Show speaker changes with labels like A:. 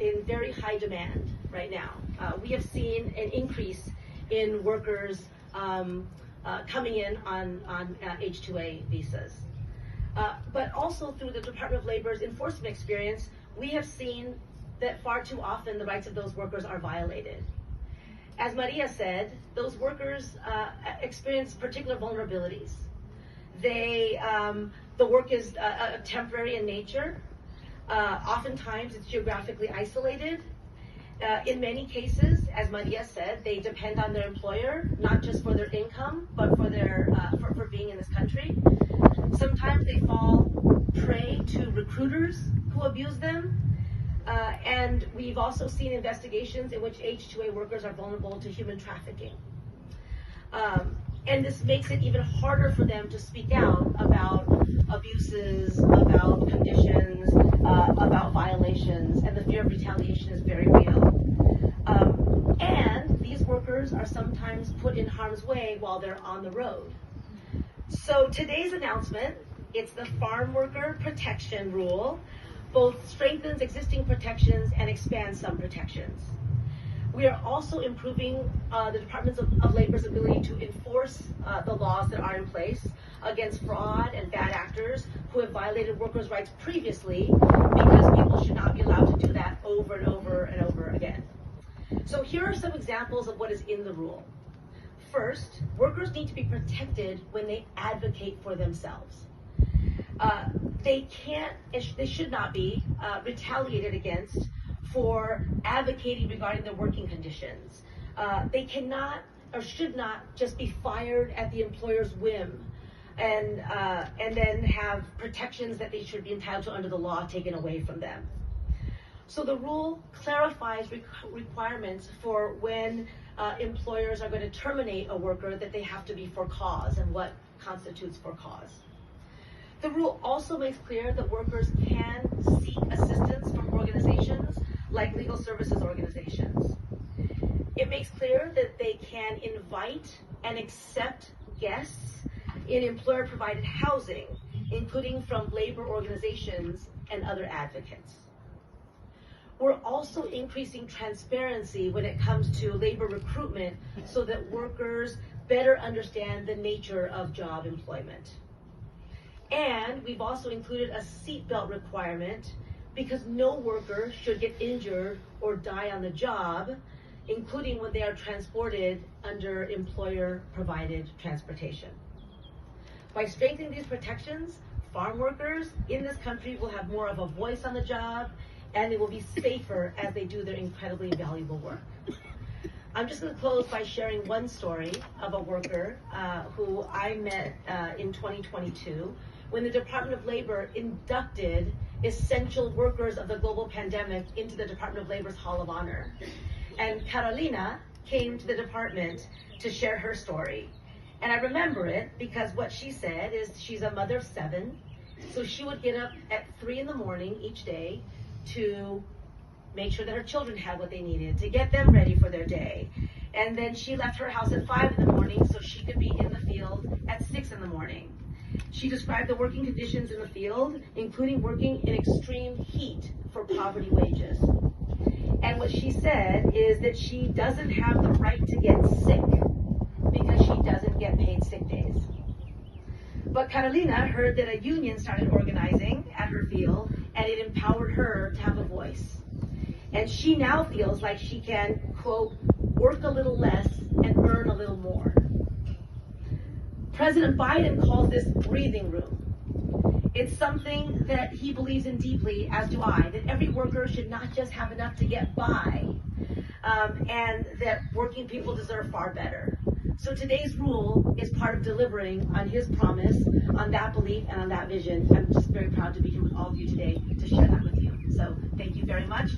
A: in very high demand right now. We have seen an increase in workers coming in on H-2A visas. But also through the Department of Labor's enforcement experience, we have seen that far too often the rights of those workers are violated. As Maria said, those workers experience particular vulnerabilities. The work is temporary in nature. Oftentimes it's geographically isolated. In many cases, as Maria said, they depend on their employer, not just for their income, but for for being in this country. Sometimes they fall prey to recruiters who abuse them. And we've also seen investigations in which H-2A workers are vulnerable to human trafficking. And this makes it even harder for them to speak out about abuses, about conditions, about violations, and the fear of retaliation is very real. And these workers are sometimes put in harm's way while they're on the road. So today's announcement, it's the Farm Worker Protection Rule, both strengthens existing protections and expands some protections. We are also improving the Department of Labor's ability to enforce the laws that are in place against fraud and bad actors who have violated workers' rights previously, because people should not be allowed to do that over and over and over again. So here are some examples of what is in the rule. First, workers need to be protected when they advocate for themselves. They should not be retaliated against for advocating regarding their working conditions. They cannot or should not just be fired at the employer's whim and then have protections that they should be entitled to under the law taken away from them. So the rule clarifies requirements for when employers are going to terminate a worker, that they have to be for cause and what constitutes for cause. The rule also makes clear that workers can seek assistance from organizations like legal services organizations. It makes clear that they can invite and accept guests in employer-provided housing, including from labor organizations and other advocates. We're also increasing transparency when it comes to labor recruitment so that workers better understand the nature of job employment. And we've also included a seatbelt requirement because no worker should get injured or die on the job, including when they are transported under employer-provided transportation. By strengthening these protections, farm workers in this country will have more of a voice on the job, and they will be safer as they do their incredibly valuable work. I'm just going to close by sharing one story of a worker who I met in 2022 when the Department of Labor inducted essential workers of the global pandemic into the Department of Labor's Hall of Honor. And Carolina came to the department to share her story. And I remember it because what she said is she's a mother of 7, so she would get up at 3 in the morning each day to make sure that her children had what they needed, to get them ready for their day. And then she left her house at 5 in the morning so she could be in the field at 6 in the morning. She described the working conditions in the field, including working in extreme heat for poverty wages. And what she said is that she doesn't have the right to get sick because she doesn't get paid sick days. But Carolina heard that a union started organizing at her field, and it empowered her to have a voice. And she now feels like she can, quote, work a little less and earn a little more. President Biden calls this breathing room. It's something that he believes in deeply, as do I, that every worker should not just have enough to get by, and that working people deserve far better. So today's rule is part of delivering on his promise, on that belief, and on that vision. I'm just very proud to be here with all of you today to share that with you. So thank you very much.